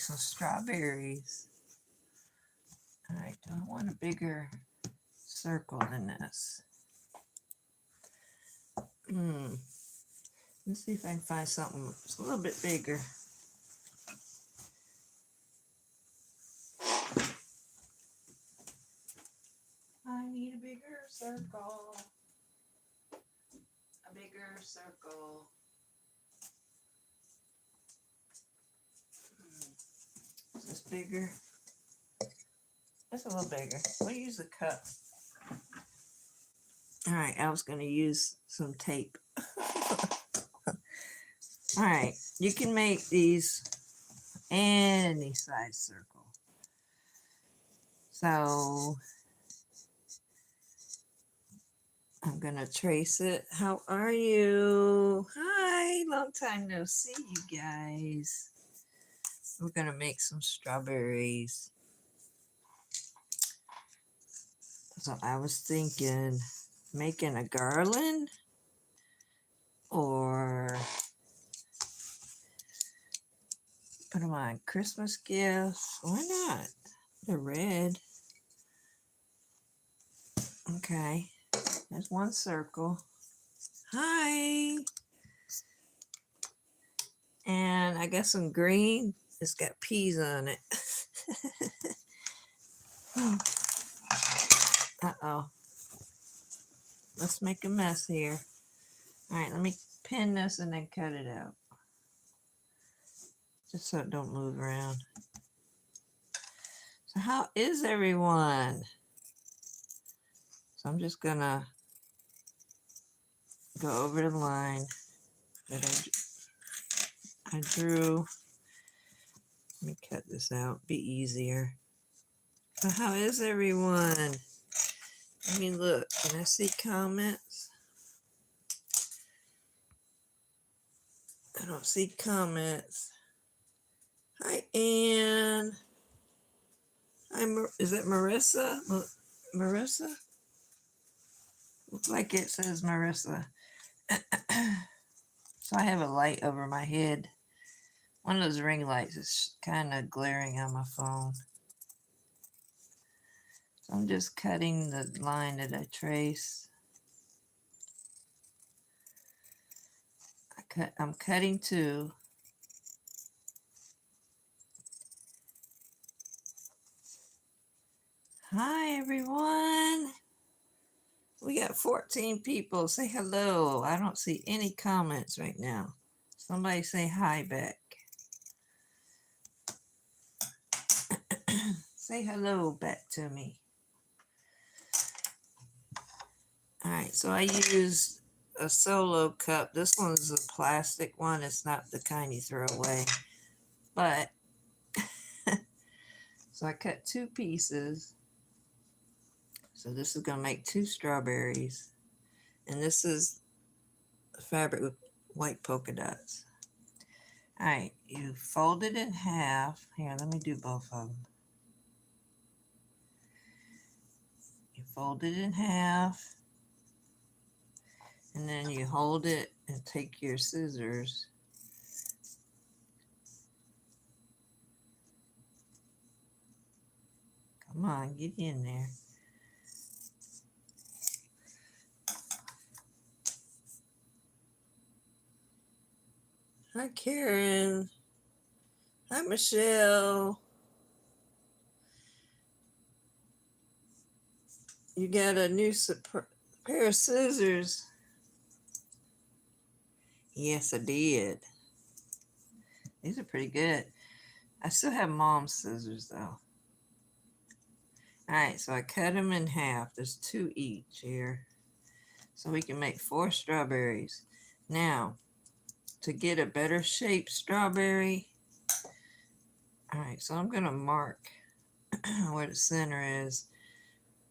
make some strawberries. All right, do I want a bigger circle than this? Let's see if I can find something that's a little bit bigger. I need a bigger circle. A bigger circle. Is this bigger? That's a little bigger. We'll use a cup. All right, I was going to use some tape. All right, you can make these any size circle. So I'm going to trace it. How are you? Hi, long time no see, you guys. We're going to make some strawberries. So I was thinking making a garland or put them on Christmas gifts. Why not? They're red. Okay, there's one circle. Hi. And I got some green. It's got peas on it. Uh-oh. Let's make a mess here. All right, let me pin this and then cut it out. Just so it don't move around. So how is everyone? So I'm just gonna go over the line that I drew. Let me cut this out, be easier. So how is everyone? Let me look, can I see comments? I don't see comments. Hi, Ann. Is it Marissa? Marissa? Looks like it says Marissa. So I have a light over my head. One of those ring lights is kind of glaring on my phone. So I'm just cutting the line that I traced. I'm cutting two. Hi, everyone. We got 14 people. Say hello. I don't see any comments right now. Somebody say hi back. Say hello back to me. All right, so I used a solo cup. This one's a plastic one. It's not the kind you throw away. But, so I cut two pieces. So this is going to make two strawberries. And this is fabric with white polka dots. All right, you fold it in half. Here, let me do both of them. You fold it in half. And then you hold it and take your scissors. Come on, get in there. Hi, Karen. Hi, Michelle. You got a new pair of scissors. Yes, I did. These are pretty good. I still have mom's scissors, though. All right, so I cut them in half. There's two each here. So we can make 4 strawberries. Now, to get a better shaped strawberry, all right, so I'm going to mark where the center is.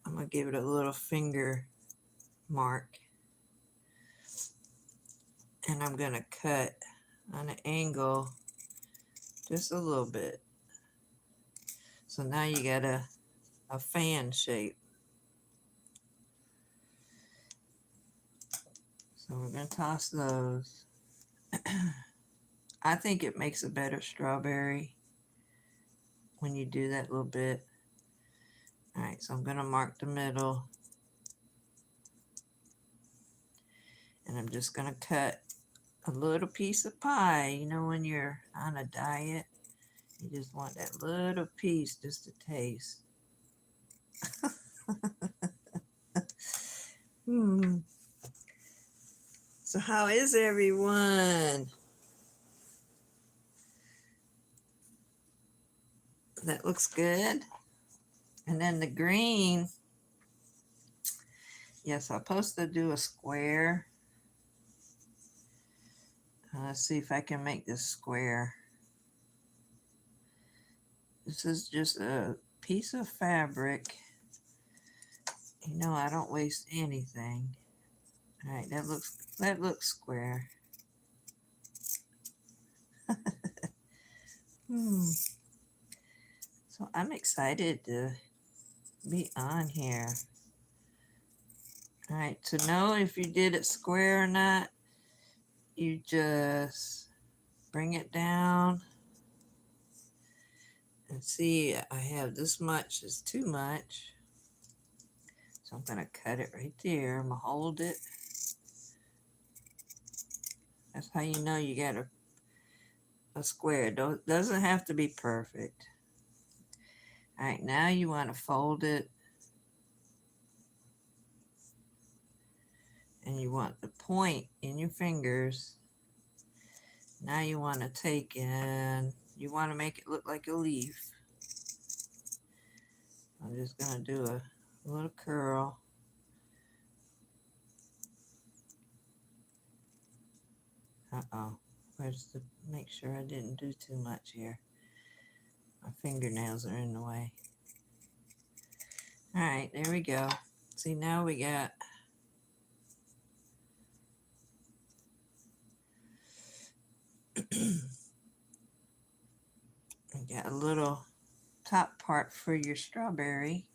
I'm going to give it a little finger mark. And I'm going to cut on an angle just a little bit. So now you got a fan shape. So we're going to toss those. I think it makes a better strawberry. when you do that little bit. All right, so I'm going to mark the middle. And I'm just going to cut a little piece of pie. You know, when you're on a diet, you just want that little piece just to taste. So how is everyone? That looks good. And then the green, yes, I'm supposed to do a square. Let's see if I can make this square. This is just a piece of fabric. You know, I don't waste anything. All right, that looks square. So I'm excited to be on here. All right, to know if you did it square or not, you just bring it down and see. I have this much is too much. So I'm going to cut it right there. I'm going to hold it. That's how you know you got a square. It doesn't have to be perfect. All right, now you want to fold it. And you want the point in your fingers. Now you want to take and you want to make it look like a leaf. I'm just going to do a little curl. Uh-oh. Make sure I didn't do too much here. My fingernails are in the way. All right, there we go. See, now we got a little top part for your strawberry.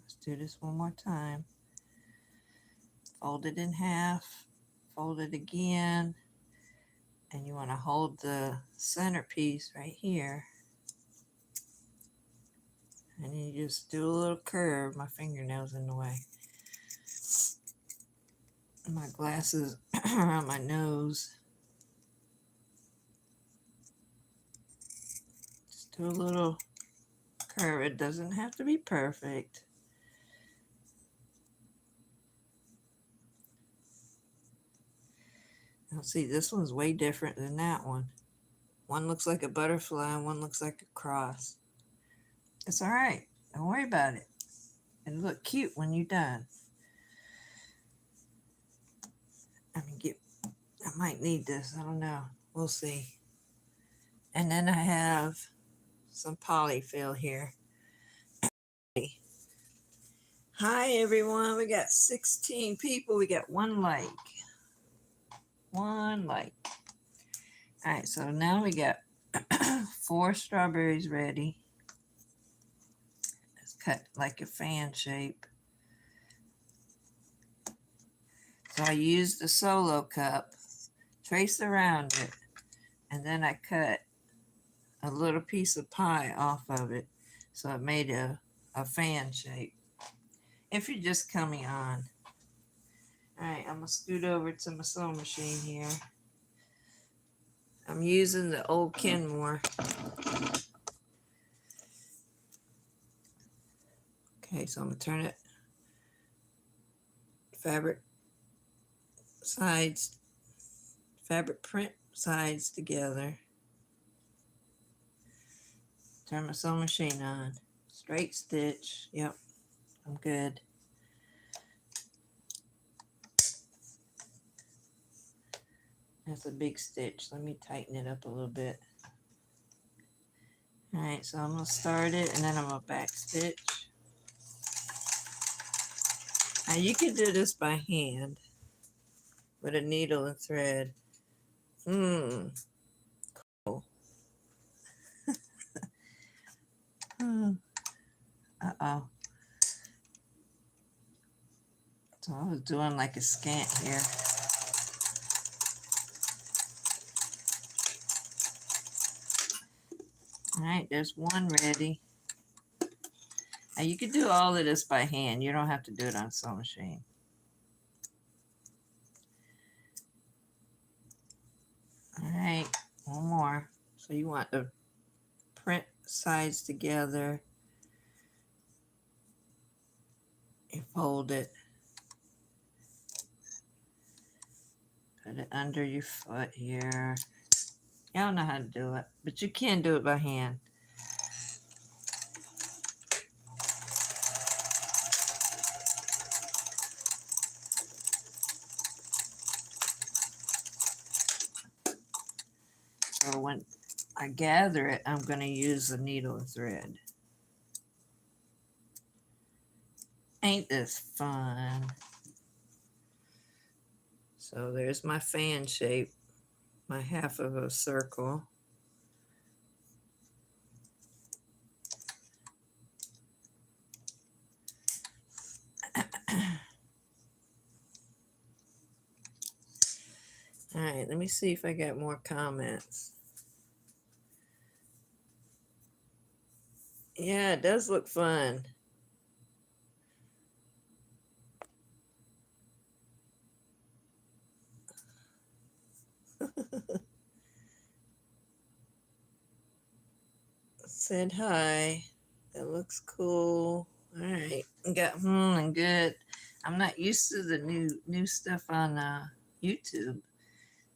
Let's do this one more time. Fold it in half, fold it again, and you want to hold the centerpiece right here. And you just do a little curve. My fingernail's in the way. My glasses are on my nose. Just do a little curve. It doesn't have to be perfect. Now see, this one's way different than that one. One looks like a butterfly and one looks like a cross. It's all right. Don't worry about it. It'll look cute when you're done. I might need this. I don't know. We'll see. And then I have some polyfill here. Hi, everyone. We got 16 people. We got one like. One like. All right, so now we got 4 strawberries ready. It's cut like a fan shape. So I used the solo cup, traced around it, and then I cut a little piece of pie off of it. So it made a fan shape. If you're just coming on. All right, I'm going to scoot over to my sewing machine here. I'm using the old Kenmore. Okay, so I'm going to turn it fabric print sides together. Turn my sewing machine on. Straight stitch. Yep, I'm good. That's a big stitch. Let me tighten it up a little bit. All right, so I'm going to start it and then I'm going to back stitch. Now you can do this by hand with a needle and thread. Cool. Uh-oh. So I was doing like a scant here. All All right, there's one ready. Now you can do all of this by hand. You don't have to do it on sewing machine. All right, one more. So you want to print sides together. You fold it. Put it under your foot here. I don't know how to do it, but you can do it by hand. So when I gather it, I'm going to use a needle and thread. Ain't this fun? So there's my fan shape, my half of a circle. All right, let me see if I got more comments. Yeah, it does look fun. Said hi. That looks cool. All right, got and good. I'm not used to the new stuff on YouTube.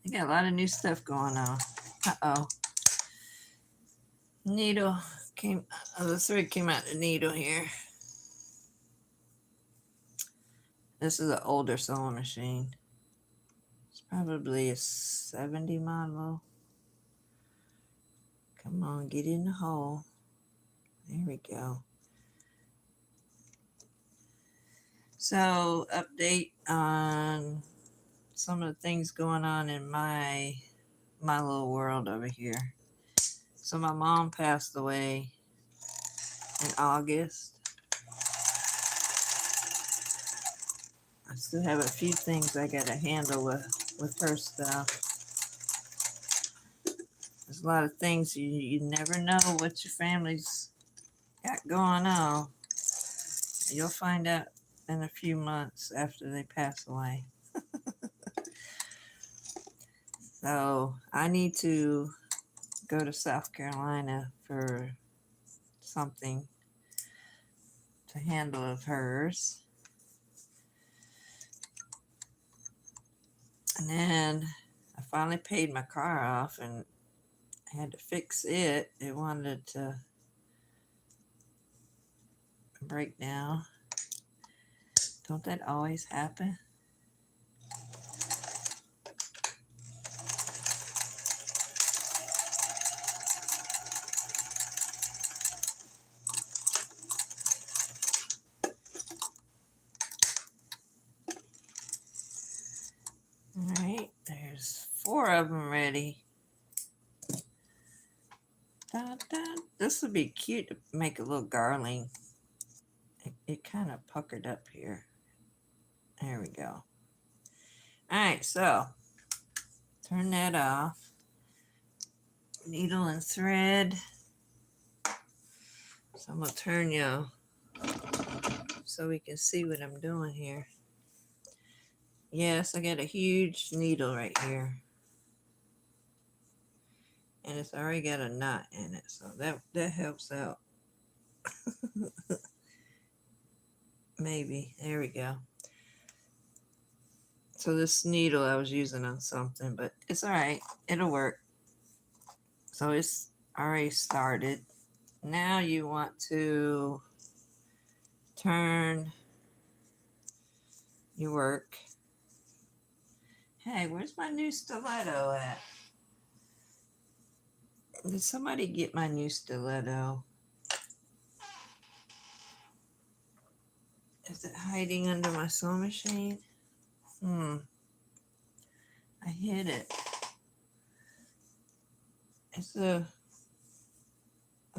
They got a lot of new stuff going on. Uh-oh. Needle came, the thread came out the needle here. This is an older sewing machine. It's probably a 70 model. Come on, get in the hole. There we go. So, update on some of the things going on in my little world over here. So my mom passed away in August. I still have a few things I gotta handle with her stuff. There's a lot of things you never know what your family's got going on. You'll find out in a few months after they pass away. So I need to go to South Carolina for something to handle of hers. And then I finally paid my car off and I had to fix it. It wanted to break down. Don't that always happen? All right, there's 4 of them ready. Dun, dun. This would be cute to make a little garland. It kind of puckered up here. There we go. All right, so turn that off. Needle and thread. So I'm going to turn you so we can see what I'm doing here. Yes, I got a huge needle right here. And it's already got a knot in it, so that helps out. Maybe. There we go. So this needle I was using on something, but it's all right. It'll work. So it's already started. Now you want to turn your work. Hey, where's my new stiletto at? Did somebody get my new stiletto? Is it hiding under my sewing machine? I hid it. It's a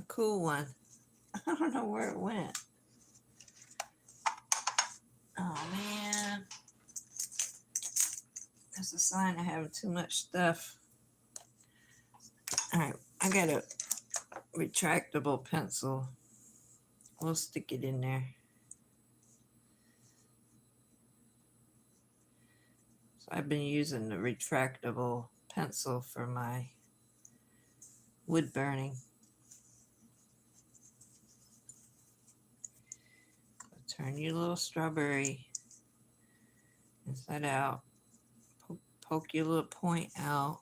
cool one. I don't know where it went. Oh man. That's a sign of having too much stuff. All right, I gotta retractable pencil. We'll stick it in there. So I've been using the retractable pencil for my wood burning. Turn your little strawberry inside out. Poke your little point out.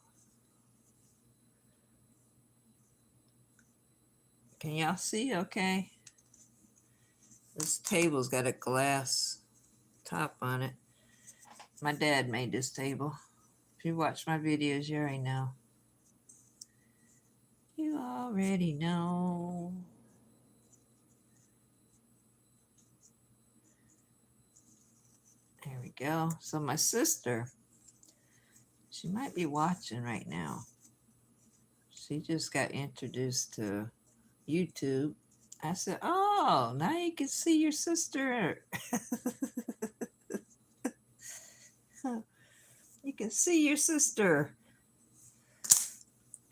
Can y'all see okay? This table's got a glass top on it. My dad made this table. If you watch my videos, you already know. You already know. There we go. So my sister, she might be watching right now. She just got introduced to YouTube. I said, oh, now you can see your sister. You can see your sister.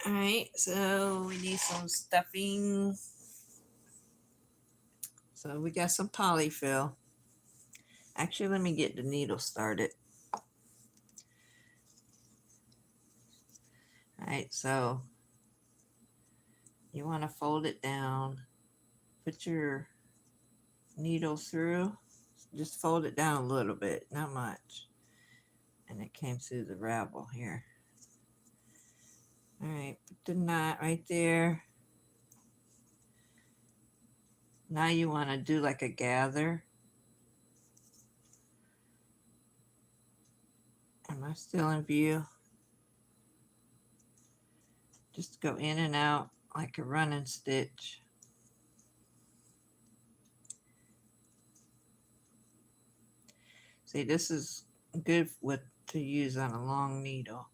All right, so we need some stuffing. So we got some polyfill. Actually, let me get the needle started. All right, so you want to fold it down. Put your needle through. Just fold it down a little bit, not much. And it came through the ravel here. All right, put the knot right there. Now you want to do like a gather. Am I still in view? Just go in and out like a running stitch. See, this is good to use on a long needle.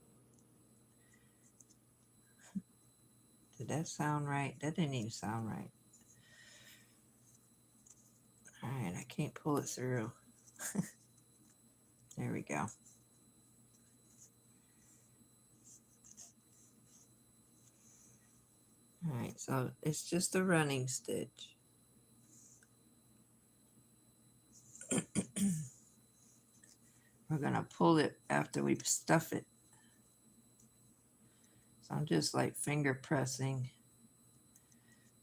Did that sound right? That didn't even sound right. All right, I can't pull it through. There we go. All right, so it's just a running stitch. We're gonna pull it after we stuff it. So I'm just like finger pressing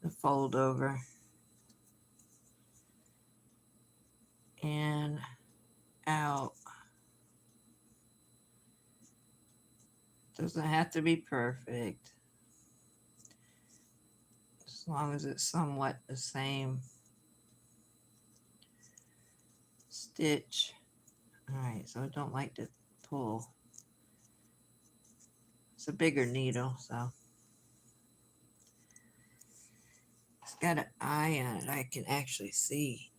the fold over and out. Doesn't have to be perfect, as long as it's somewhat the same stitch. All right, so I don't like to pull. It's a bigger needle, so it's got an eye on it. I can actually see.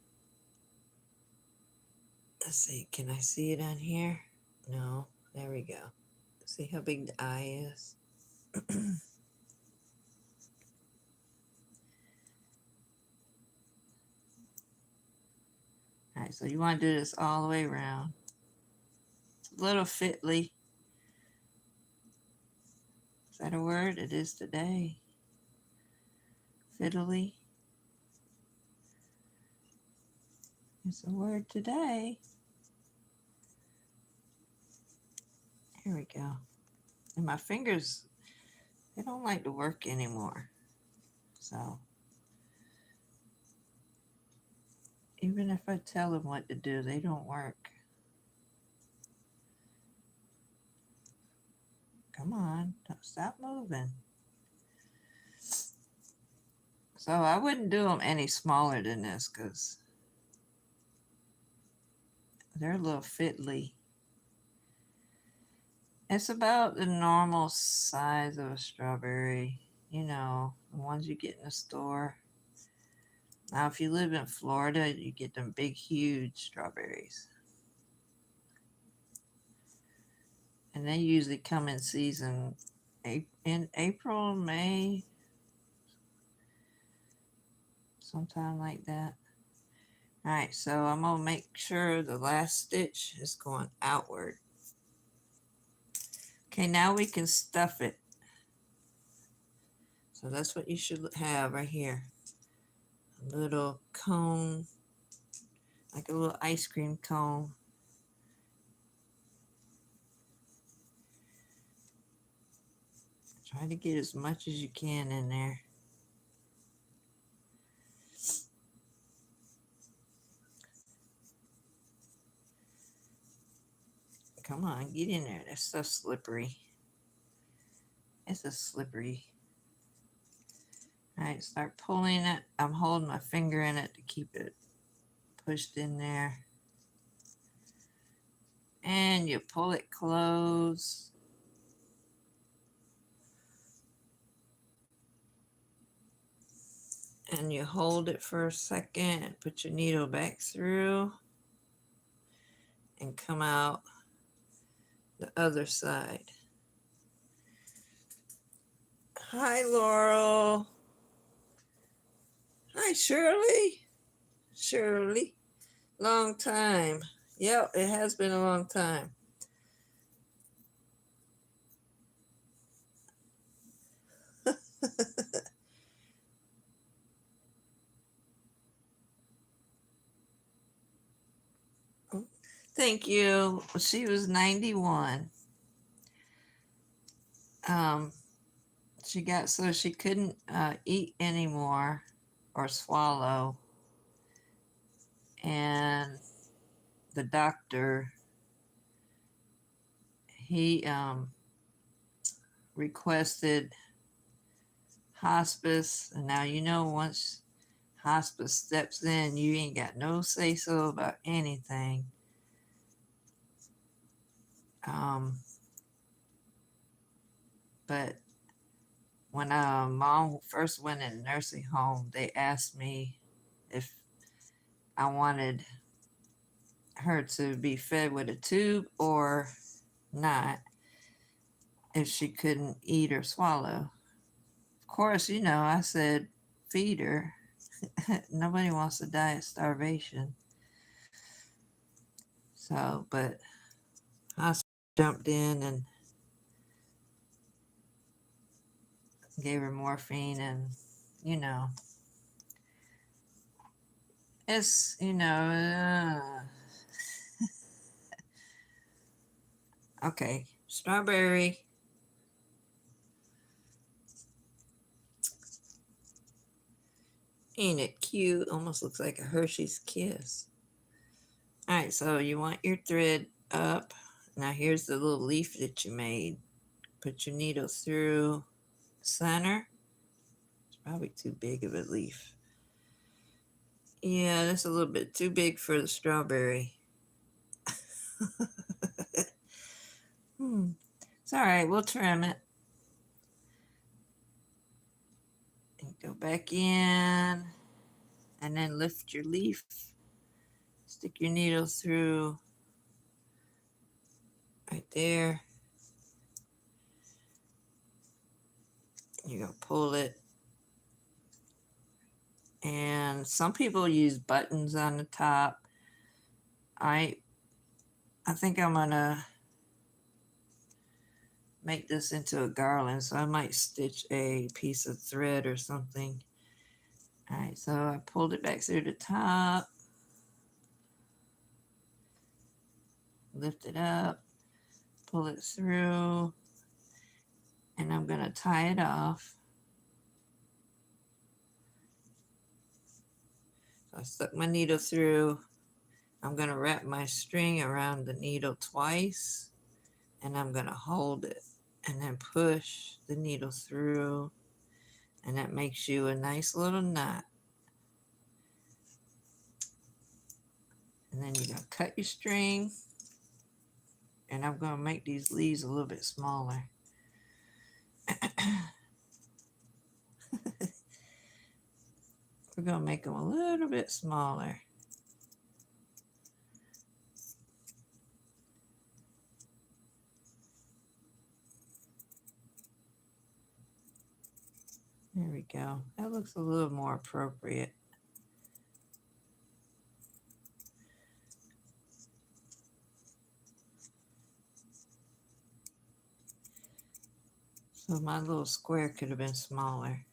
Let's see, can I see it on here? No, there we go. See how big the eye is? All right, so you want to do this all the way around. It's a little fiddly. Is that a word? It is today. Fiddly. It's a word today. Here we go. And my fingers, they don't like to work anymore. So even if I tell them what to do, they don't work. Come on, don't stop moving. So I wouldn't do them any smaller than this because they're a little fiddly. It's about the normal size of a strawberry, you know, the ones you get in the store. Now, if you live in Florida, you get them big, huge strawberries. And they usually come in season in April, May, sometime like that. All right, so I'm going to make sure the last stitch is going outward. Okay, now we can stuff it. So that's what you should have right here. A little cone, like a little ice cream cone. Try to get as much as you can in there. Come on, get in there. That's so slippery. It's a slippery. All right, start pulling it. I'm holding my finger in it to keep it pushed in there. And you pull it close. And you hold it for a second and put your needle back through and come out the other side. Hi, Laurel. Hi, Shirley. Shirley. Long time. Yep, it has been a long time. Thank you. She was 91. She got so she couldn't eat anymore or swallow. And the doctor, he requested hospice. And now, you know, once hospice steps in, you ain't got no say so about anything. But when mom first went in the nursing home, they asked me if I wanted her to be fed with a tube or not, if she couldn't eat or swallow. Of course, you know, I said feed her. Nobody wants to die of starvation. So, but I jumped in and gave her morphine, and you know, it's, you know, okay, strawberry. Ain't it cute? Almost looks like a Hershey's Kiss. All right, so you want your thread up. Now here's the little leaf that you made. Put your needle through center. It's probably too big of a leaf. Yeah, that's a little bit too big for the strawberry. It's all right, we'll trim it. And go back in, and then lift your leaf. Stick your needle through right there. You're going to pull it. And some people use buttons on the top. I think I'm going to make this into a garland, so I might stitch a piece of thread or something. All right, so I pulled it back through the top. Lift it up. Pull it through. And I'm going to tie it off. So I stuck my needle through. I'm going to wrap my string around the needle twice, and I'm going to hold it and then push the needle through, and that makes you a nice little knot. And then you're going to cut your string, and I'm going to make these leaves a little bit smaller. We're going to make them a little bit smaller. There we go. That looks a little more appropriate. So my little square could have been smaller.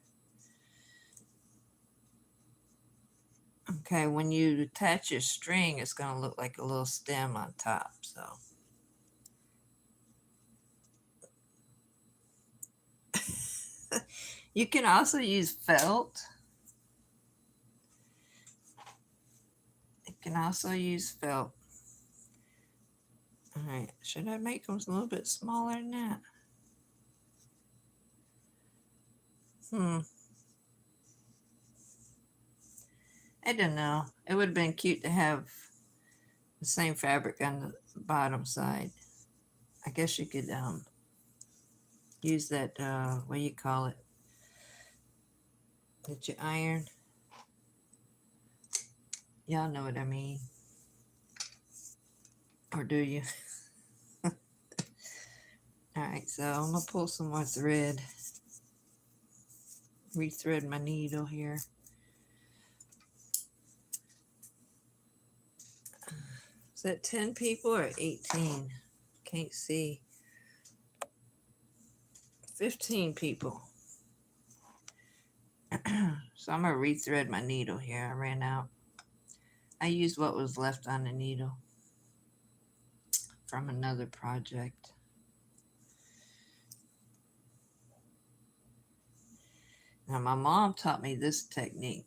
Okay, when you attach your string, it's going to look like a little stem on top. So you can also use felt. You can also use felt. All right, should I make them a little bit smaller than that? I don't know. It would have been cute to have the same fabric on the bottom side. I guess you could use that, what do you call it, that you iron. Y'all know what I mean. Or do you? Alright, so I'm going to pull some more thread. Rethread my needle here. Is that 10 people or 18? Can't see. 15 people. So I'm going to rethread my needle here. I ran out. I used what was left on the needle from another project. Now my mom taught me this technique.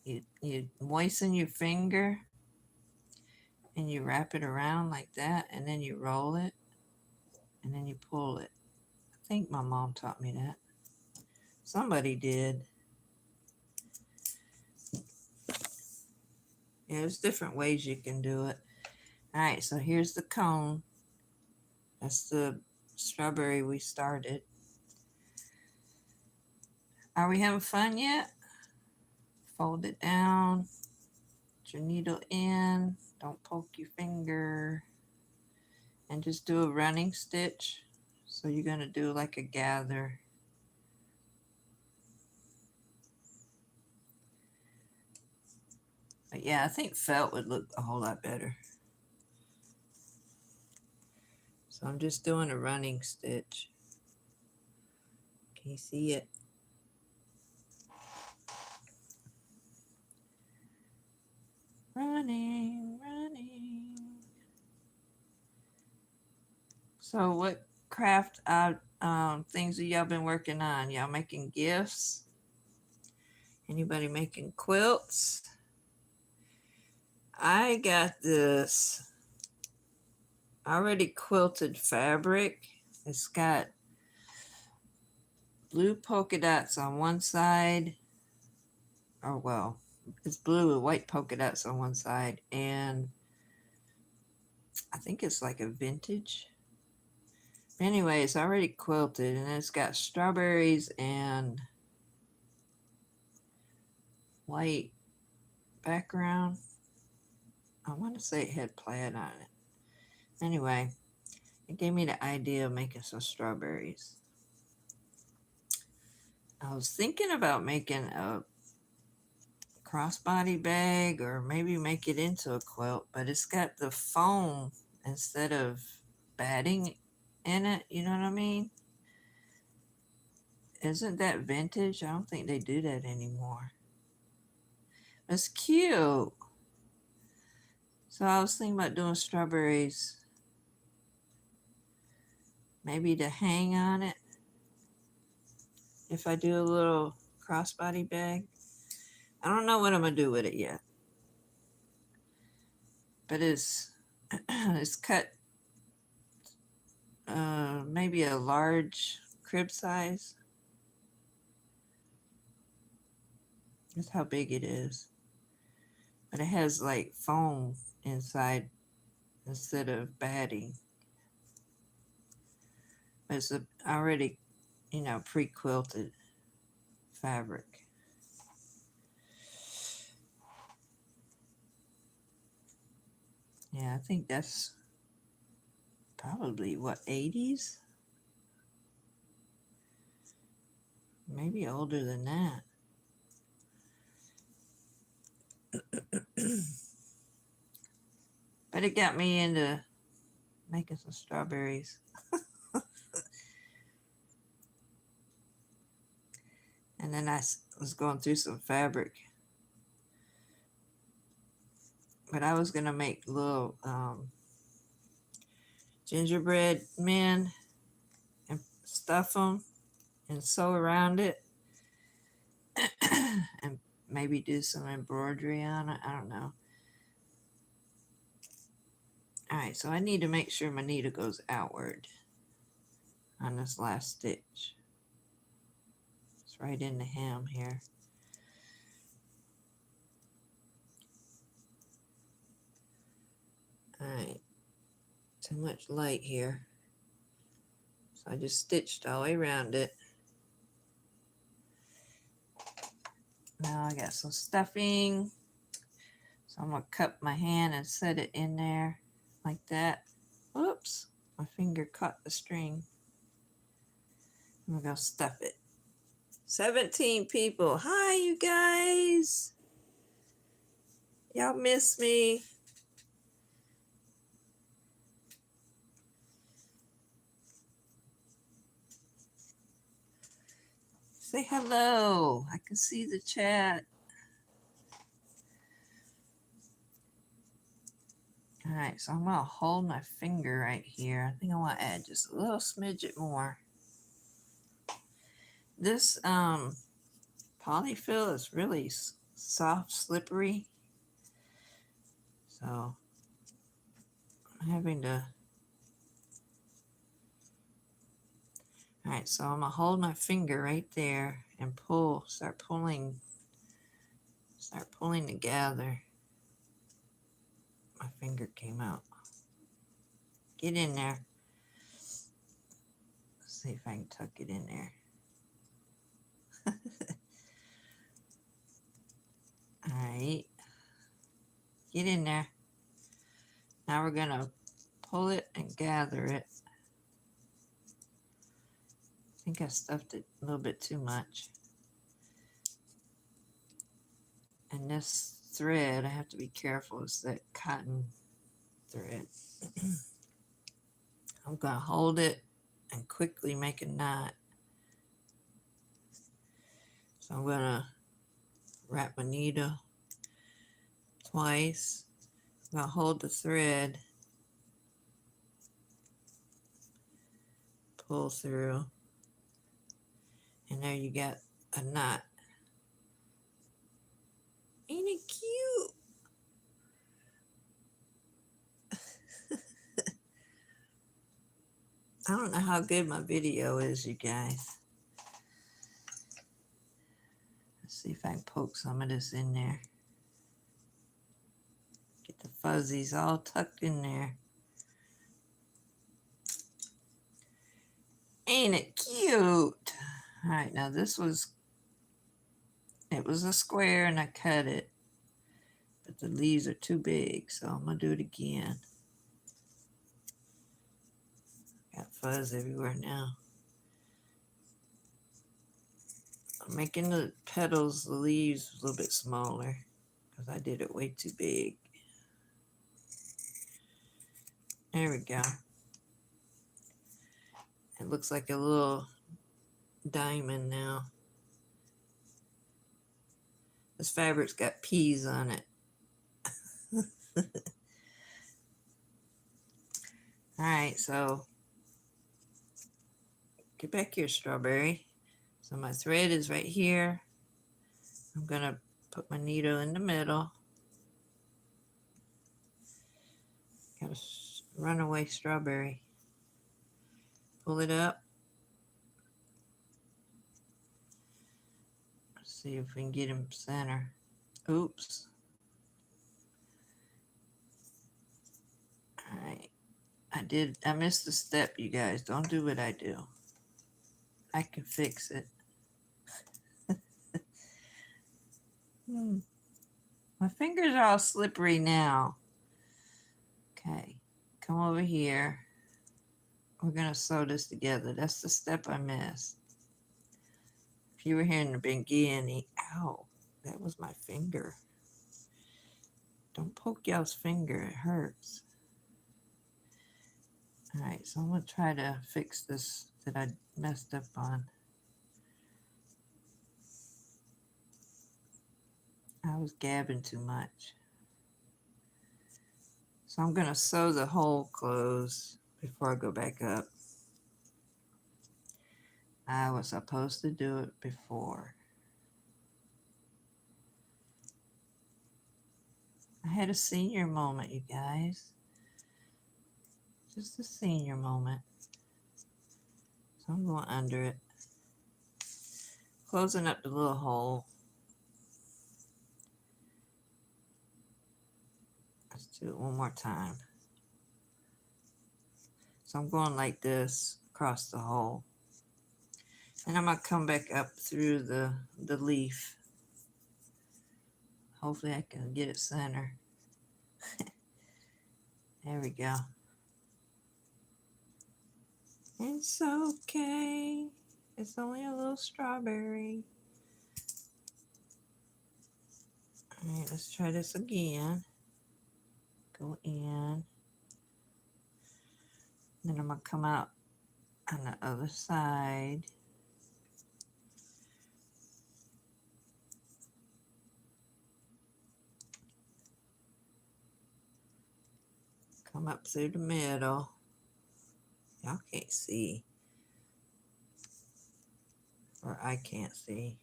You moisten your finger and you wrap it around like that, and then you roll it and then you pull it. I think my mom taught me that. Somebody did. Yeah, there's different ways you can do it. All right, so here's the cone. That's the strawberry we started. Are we having fun yet? Fold it down. Put your needle in. Don't poke your finger. And just do a running stitch. So you're going to do like a gather. But yeah, I think felt would look a whole lot better. So I'm just doing a running stitch. Can you see it? Running, running. So what craft things have y'all been working on? Y'all making gifts? Anybody making quilts? I got this already quilted fabric. It's got blue polka dots on one side. Oh, well, it's blue with white polka dots on one side. And I think it's like a vintage. Anyway, it's already quilted, and it's got strawberries and white background. I want to say it had plaid on it. Anyway, it gave me the idea of making some strawberries. I was thinking about making a crossbody bag or maybe make it into a quilt, but it's got the foam instead of batting in it. You know what I mean? Isn't that vintage? I don't think they do that anymore. It's cute. So I was thinking about doing strawberries, maybe to hang on it if I do a little crossbody bag. I don't know what I'm going to do with it yet. But it's cut maybe a large crib size. That's how big it is. But it has like foam inside instead of batting. But it's already, pre-quilted fabric. Yeah, I think that's probably, 80s? Maybe older than that. But it got me into making some strawberries. And then I was going through some fabric but I was going to make little gingerbread men and stuff them and sew around it and maybe do some embroidery on it. I don't know. All right, so I need to make sure my needle goes outward on this last stitch. It's right in the hem here. All right, too much light here. So I just stitched all the way around it. Now I got some stuffing. So I'm going to cup my hand and set it in there like that. Whoops, my finger caught the string. I'm going to stuff it. 17 people. Hi, you guys. Y'all miss me. Say hello. I can see the chat. All right, so I'm going to hold my finger right here. I think I want to add just a little smidget more. This polyfill is really soft, slippery. So I'm having to... All right, so I'm going to hold my finger right there and pull, start pulling together. My finger came out. Get in there. Let's see if I can tuck it in there. All right. Get in there. Now we're going to pull it and gather it. I think I stuffed it a little bit too much. And this thread, I have to be careful, it's that cotton thread. I'm going to hold it and quickly make a knot. So I'm going to wrap my needle twice. I'm going to hold the thread, pull through, and there you got a knot. Ain't it cute? I don't know how good my video is, you guys. Let's see if I can poke some of this in there. Get the fuzzies all tucked in there. Ain't it cute? All right, now this was, it was a square and I cut it, but the leaves are too big, so I'm gonna do it again. Got fuzz everywhere now. I'm making the petals, the leaves a little bit smaller because I did it way too big. There we go. It looks like a little diamond now. This fabric's got peas on it. All right, so get back here, strawberry. So my thread is right here. I'm gonna put my needle in the middle. Got a runaway strawberry. Pull it up. Let's see if we can get him center. Oops. All right. I missed a step, you guys. Don't do what I do. I can fix it. My fingers are all slippery now. Okay, come over here. We're gonna sew this together. That's the step I missed. If you were here in the beginning, ow, that was my finger. Don't poke y'all's finger, it hurts. All right, so I'm gonna try to fix this that I messed up on. I was gabbing too much. So I'm going to sew the hole closed before I go back up. I was supposed to do it before. I had a senior moment, you guys. Just a senior moment. So I'm going under it. Closing up the little hole. Let's do it one more time. So I'm going like this across the hole. And I'm going to come back up through the leaf. Hopefully I can get it center. There we go. It's okay. It's only a little strawberry. All right, let's try this again. Go in. Then I'm going to come out on the other side. Come up through the middle. Y'all can't see. Or I can't see.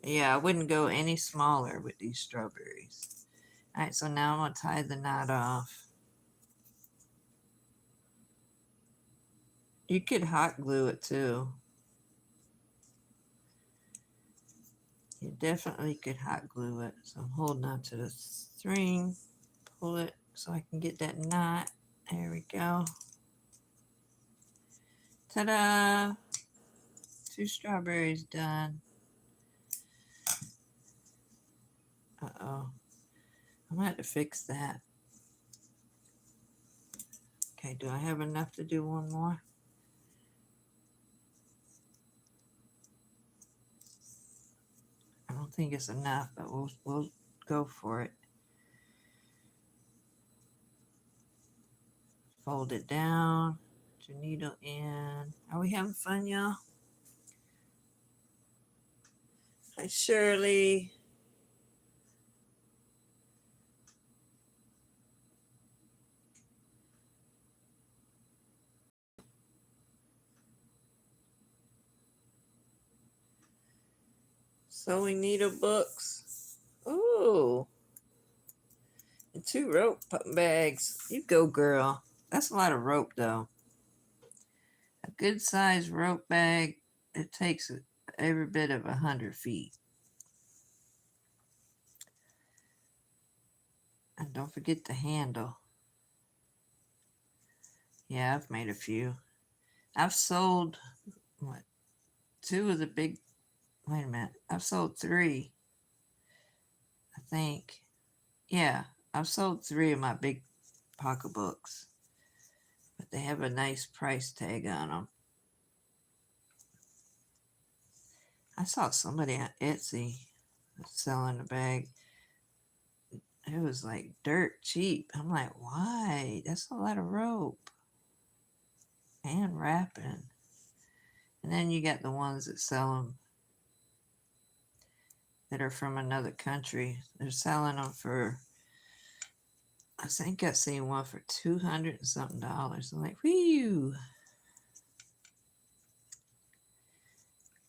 Yeah, I wouldn't go any smaller with these strawberries. All right, so now I'm going to tie the knot off. You could hot glue it too. You definitely could hot glue it. So I'm holding on to the string. Pull it so I can get that knot. There we go. Ta-da! 2 strawberries done. Uh-oh. I'm going to have to fix that. Okay, do I have enough to do one more? I don't think it's enough, but we'll go for it. Fold it down. Put your needle in. Are we having fun, y'all? Hi, Shirley. Sewing needle books. Ooh. And 2 rope bags. You go, girl. That's a lot of rope, though. A good size rope bag, it takes every bit of 100 feet. And don't forget the handle. Yeah, I've made a few. I've sold, what, 2 of the big, wait a minute. I've sold 3, I think. Yeah, I've sold 3 of my big pocketbooks. But they have a nice price tag on them. I saw somebody on Etsy selling a bag. It was like dirt cheap. I'm like, why? That's a lot of rope. And wrapping. And then you got the ones that sell them that are from another country. They're selling them for, I think I seen one for $200 and something. I'm like, whew.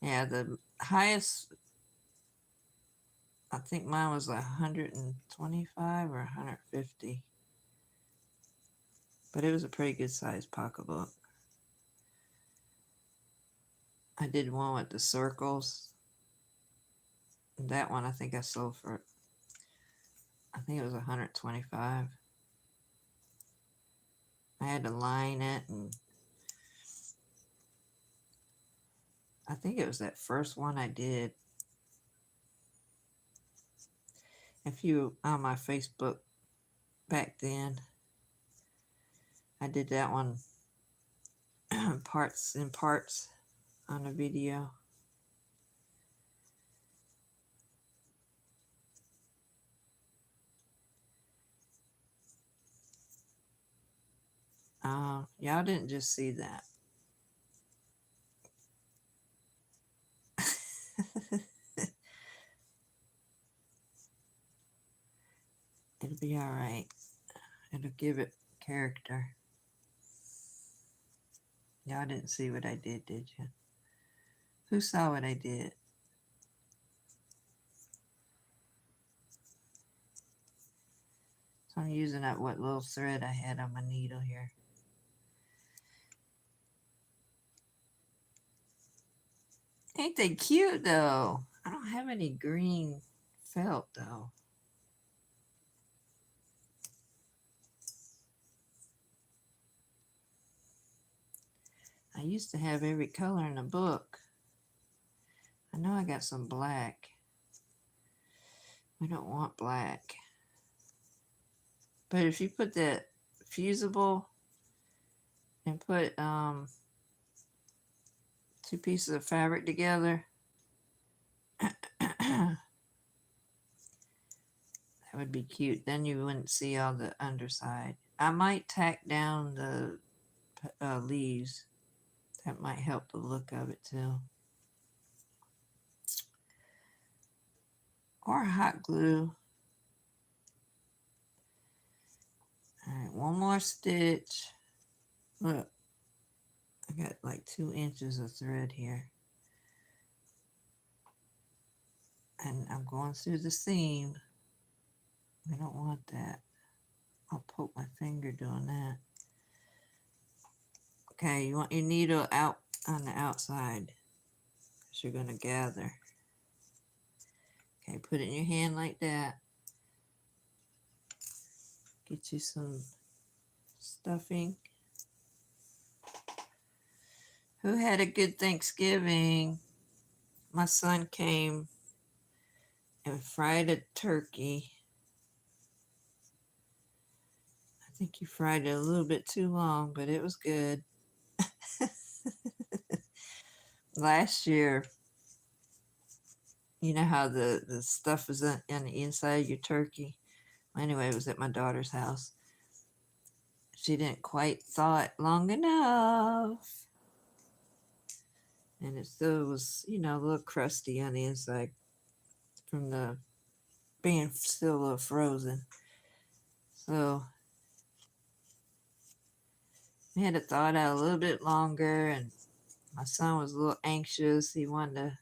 Yeah, the highest, I think mine was like 125 or 150. But it was a pretty good sized pocketbook. I did one with the circles. That one I think I sold for, I think it was 125. I had to line it, and I think it was that first one I did. If you on my Facebook back then, I did that one parts in parts on a video. Y'all didn't just see that. It'll be all right. It'll give it character. Y'all didn't see what I did you? Who saw what I did? So I'm using up what little thread I had on my needle here. Ain't they cute though? I don't have any green felt though. I used to have every color in the book. I know I got some black. We don't want black. But if you put that fusible and put 2 pieces of fabric together, that would be cute. Then you wouldn't see all the underside. I might tack down the leaves. That might help the look of it too. Or hot glue. Alright, one more stitch. Look, I got like 2 inches of thread here. And I'm going through the seam. We don't want that. I'll poke my finger doing that. Okay, you want your needle out on the outside, because you're going to gather. Okay, put it in your hand like that. Get you some stuffing. Who had a good Thanksgiving? My son came and fried a turkey. I think he fried it a little bit too long, but it was good. Last year, you know how the stuff is on the inside of your turkey? Anyway, it was at my daughter's house. She didn't quite thaw it long enough. And it still was, a little crusty on the inside from the being still a little frozen. So we had to thaw it out a little bit longer, and my son was a little anxious. He wanted to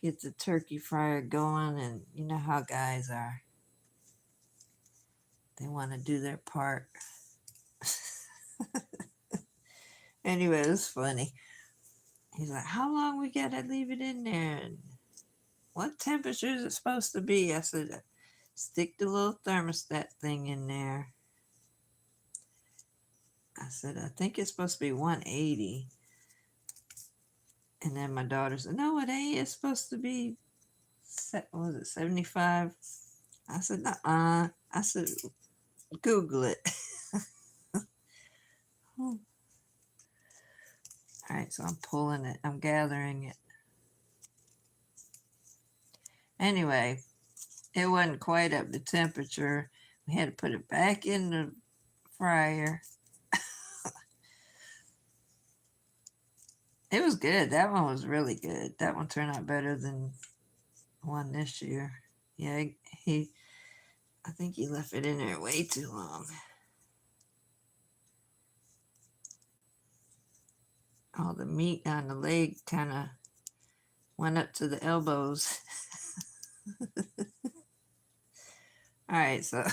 get the turkey fryer going, and you know how guys are. They want to do their part. Anyway, it was funny. He's like, how long we got to leave it in there? And what temperature is it supposed to be? I said, stick the little thermostat thing in there. I said, I think it's supposed to be 180. And then my daughter said, no, it ain't. It's supposed to be, what was it, 75? I said, nuh-uh. I said, Google it. All right, so I'm pulling it. I'm gathering it. Anyway, it wasn't quite up to temperature. We had to put it back in the fryer. It was good. That one was really good. That one turned out better than one this year. Yeah, I think he left it in there way too long. All the meat on the leg kind of went up to the elbows. All right, so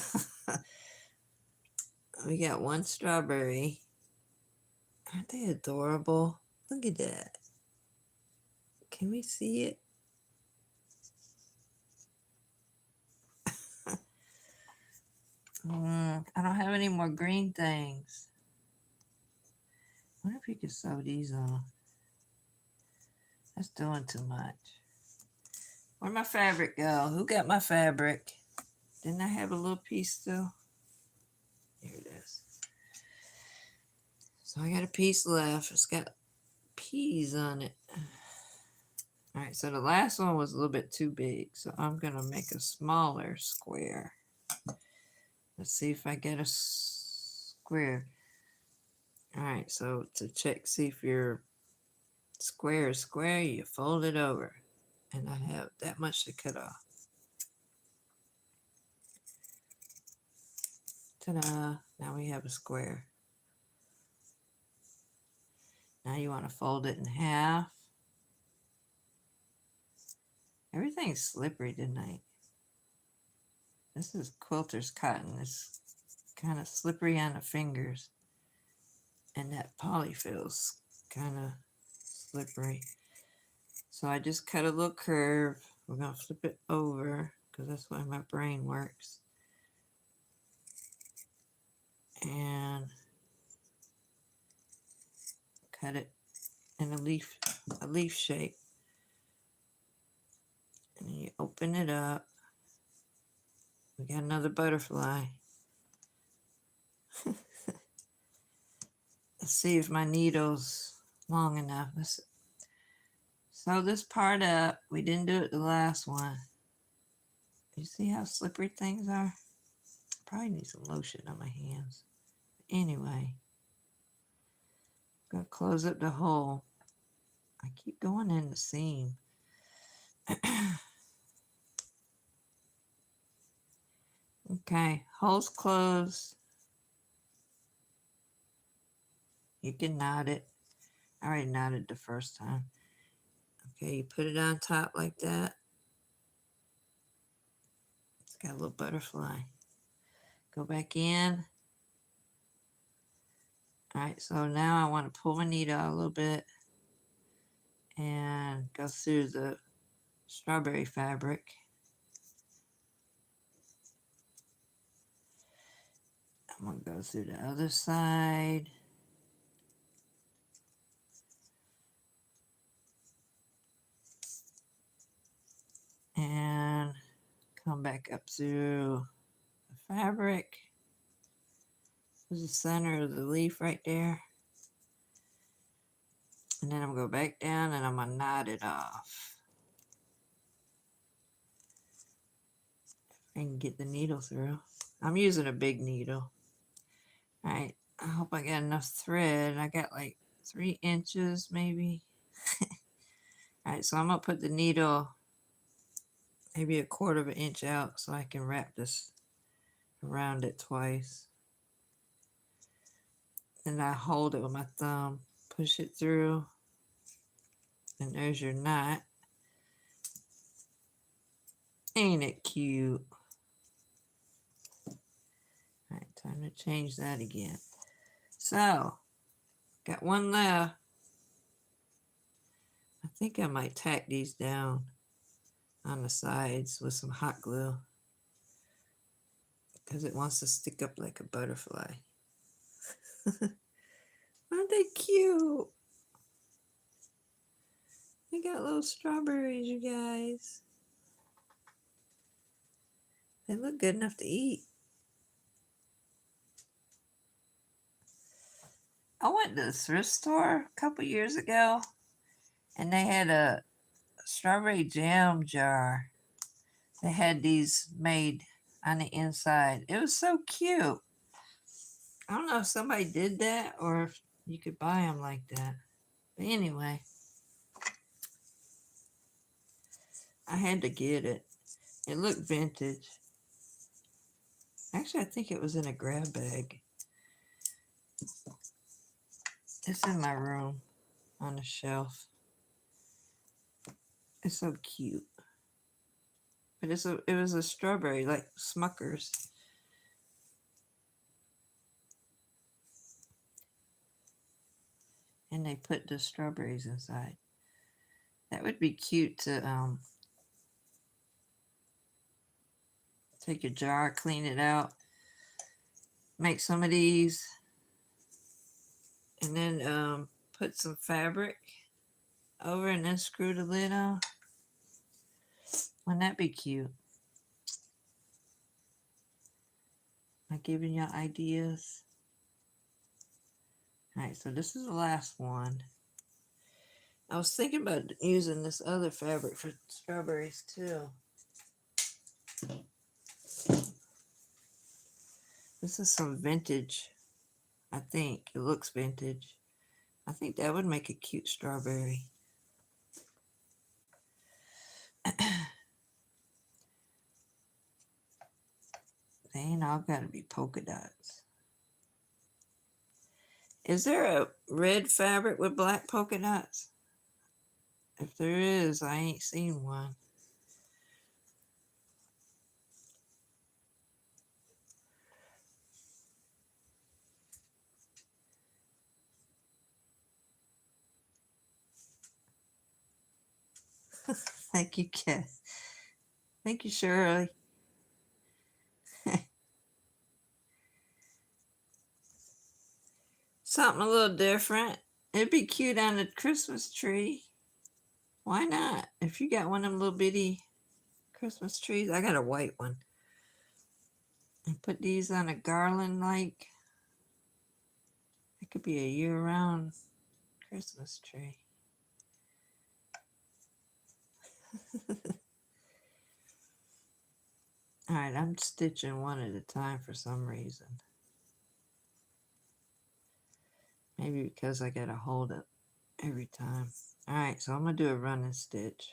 we got one strawberry. Aren't they adorable? Look at that. Can we see it? I don't have any more green things. I wonder if you could sew these on. That's doing too much. Where'd my fabric go? Who got my fabric? Didn't I have a little piece still? Here it is. So I got a piece left. It's got peas on it. All right, so the last one was a little bit too big, so I'm going to make a smaller square. Let's see if I get a square. All right, so to check, see if your square is square, you fold it over. And I have that much to cut off. Ta-da! Now we have a square. Now you want to fold it in half. Everything's slippery tonight. This is quilter's cotton. It's kind of slippery on the fingers. And that poly feels kind of slippery. So I just cut a little curve. We're going to flip it over because that's why my brain works. And cut it in a leaf shape. And then you open it up. We got another butterfly. Let's see if my needle's long enough. Let's sew this part up. We didn't do it the last one. You see how slippery things are? Probably need some lotion on my hands. Anyway, I'm going to close up the hole. I keep going in the seam. Okay, hole's closed. You can knot it. I already knotted the first time. Okay, you put it on top like that. It's got a little butterfly. Go back in. All right, so now I want to pull my needle out a little bit and go through the strawberry fabric. I'm going to go through the other side. And come back up through the fabric. There's the center of the leaf right there. And then I'm going to go back down and I'm going to knot it off. I can get the needle through. I'm using a big needle. All right, I hope I got enough thread. I got like 3 inches maybe. All right, so I'm going to put the needle maybe 1/4 of an inch out so I can wrap this around it twice. And I hold it with my thumb, push it through, and there's your knot. Ain't it cute? All right, time to change that again. So, got one left. I think I might tack these down on the sides with some hot glue because it wants to stick up like a butterfly. Aren't they cute? They got little strawberries, you guys. They look good enough to eat. I went to the thrift store a couple years ago and they had a strawberry jam jar. They had these made on the inside. It was so cute. I don't know if somebody did that or if you could buy them like that. But anyway, I had to get it. It looked vintage. Actually, I think it was in a grab bag. It's in my room on the shelf. It's so cute. But it was a strawberry, like Smucker's. And they put the strawberries inside. That would be cute to take a jar, clean it out, make some of these, and then put some fabric over and then screw the lid on. Wouldn't that be cute? I'm giving you ideas. All right, so this is the last one. I was thinking about using this other fabric for strawberries too. This is some vintage, I think. It looks vintage. I think that would make a cute strawberry. They ain't all got to be polka dots. Is there a red fabric with black polka dots? If there is, I ain't seen one. Thank you, Kat. Thank you, Shirley. Something a little different. It'd be cute on a Christmas tree. Why not? If you got one of them little bitty Christmas trees, I got a white one. And put these on a garland like it could be a year-round Christmas tree. All right, I'm stitching one at a time for some reason. Maybe because I gotta hold it every time. All right, so I'm gonna do a running stitch.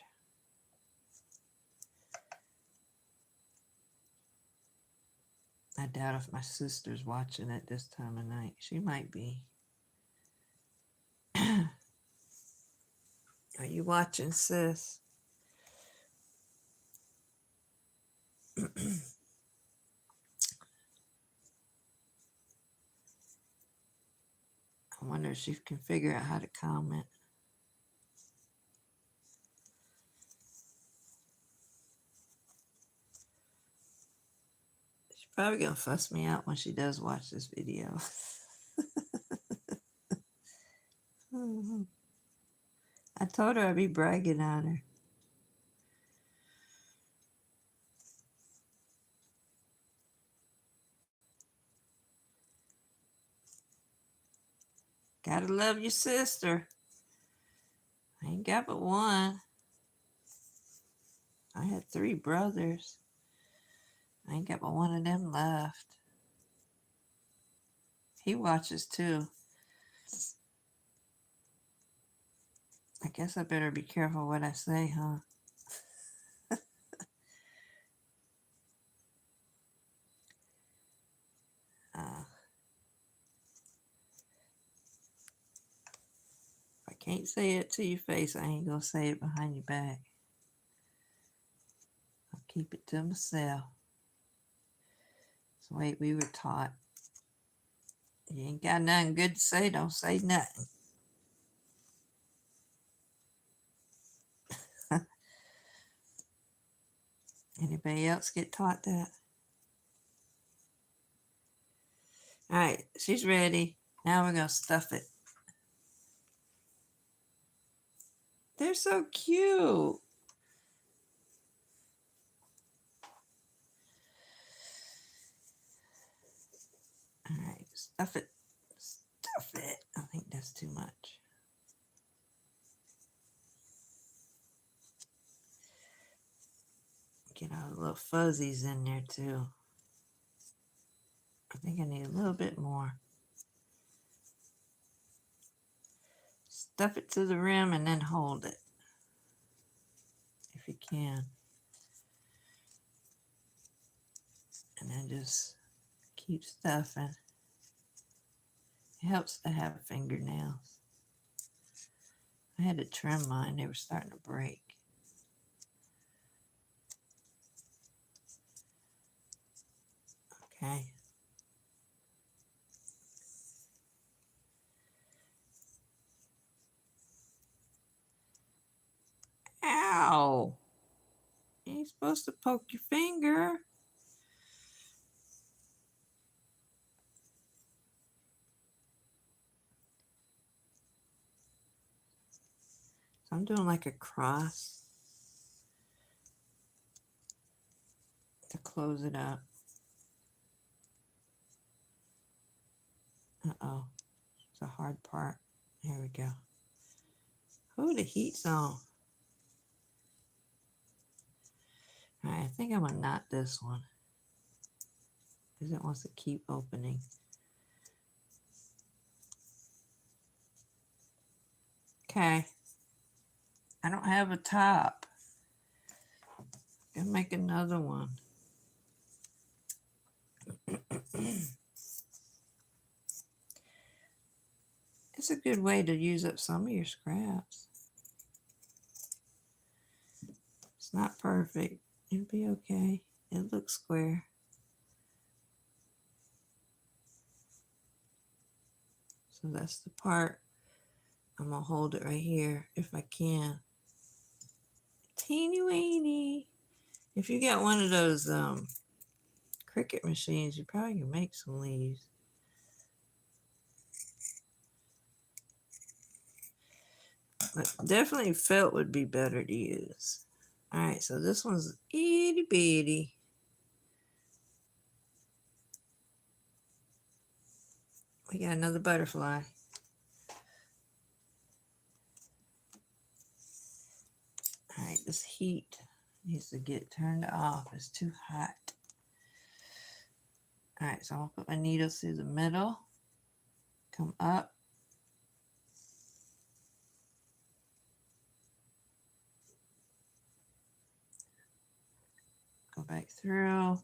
I doubt if my sister's watching it this time of night. She might be. Are you watching, sis? I wonder if she can figure out how to comment. She's probably gonna fuss me out when she does watch this video. I told her I'd be bragging on her. Gotta love your sister. I ain't got but one. I had 3 brothers. I ain't got but one of them left. He watches too. I guess I better be careful what I say, huh? If I can't say it to your face, I ain't gonna say it behind your back. I'll keep it to myself. It's the way we were taught. You ain't got nothing good to say, don't say nothing. Anybody else get taught that? All right, she's ready. Now we're gonna stuff it. They're so cute. All right, stuff it. Stuff it. I think that's too much. Get all the little fuzzies in there too. I think I need a little bit more. Stuff it to the rim and then hold it. If you can. And then just keep stuffing. It helps to have fingernails. I had to trim mine. They were starting to break. Okay. Ow! You ain't supposed to poke your finger. So I'm doing like a cross to close it up. Uh-oh. It's a hard part. Here we go. Oh, the heat's on. All right, I think I'm going to knot this one because it wants to keep opening. Okay. I don't have a top. I'm going to make another one. It's a good way to use up some of your scraps. It's not perfect. It'll be okay. It looks square. So that's the part. I'm going to hold it right here if I can. Teeny weeny. If you got one of those Cricut machines, you probably can make some leaves. But definitely felt would be better to use. Alright, so this one's itty bitty. We got another butterfly. Alright, this heat needs to get turned off. It's too hot. Alright, so I'm going to put my needles through the middle. Come up. Go back through.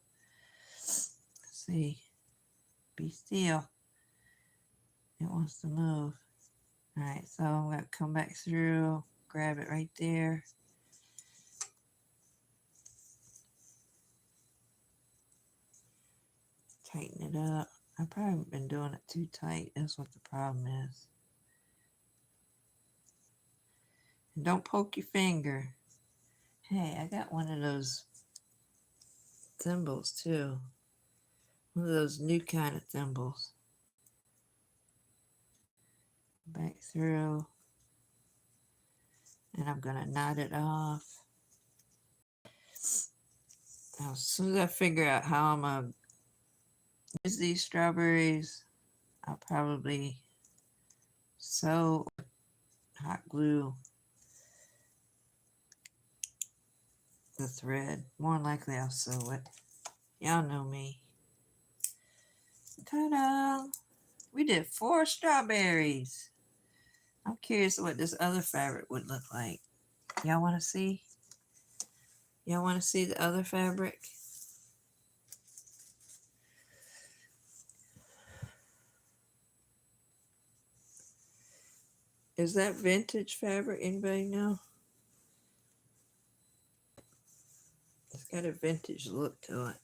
Let's see. Be still. It wants to move. Alright, so I'm going to come back through. Grab it right there. Tighten it up. I've probably been doing it too tight. That's what the problem is. And don't poke your finger. Hey, I got one of those thimbles too. One of those new kind of thimbles. Back through. And I'm going to knot it off. Now, as soon as I figure out how I'm going to use these strawberries, I'll probably sew hot glue the thread. More than likely I'll sew it. Y'all know me. Ta-da! We did 4 strawberries. I'm curious what this other fabric would look like. Y'all want to see? Y'all want to see the other fabric? Is that vintage fabric? Anybody know? It's got a vintage look to it.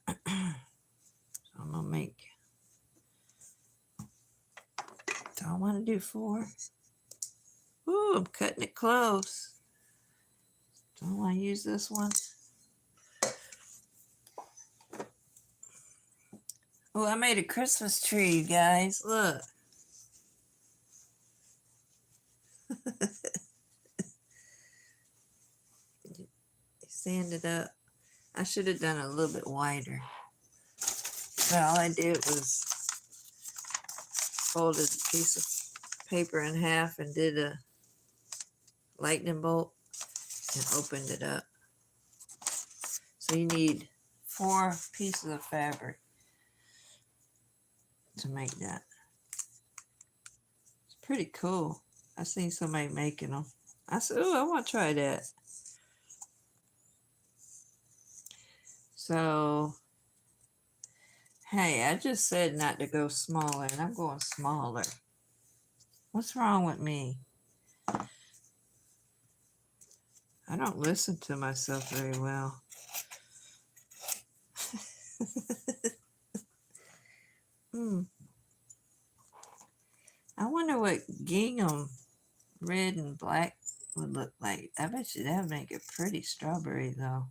So I'm going to make... Do I want to do 4? Ooh, I'm cutting it close. Do I want to use this one? Oh, I made a Christmas tree, you guys. Look. Sand it up. I should have done it a little bit wider. But all I did was folded a piece of paper in half and did a lightning bolt and opened it up. So you need 4 pieces of fabric to make that. It's pretty cool. I seen somebody making them. I said, oh, I want to try that. So, hey, I just said not to go smaller, and I'm going smaller. What's wrong with me? I don't listen to myself very well. I wonder what gingham red and black would look like. I bet you that would make a pretty strawberry, though.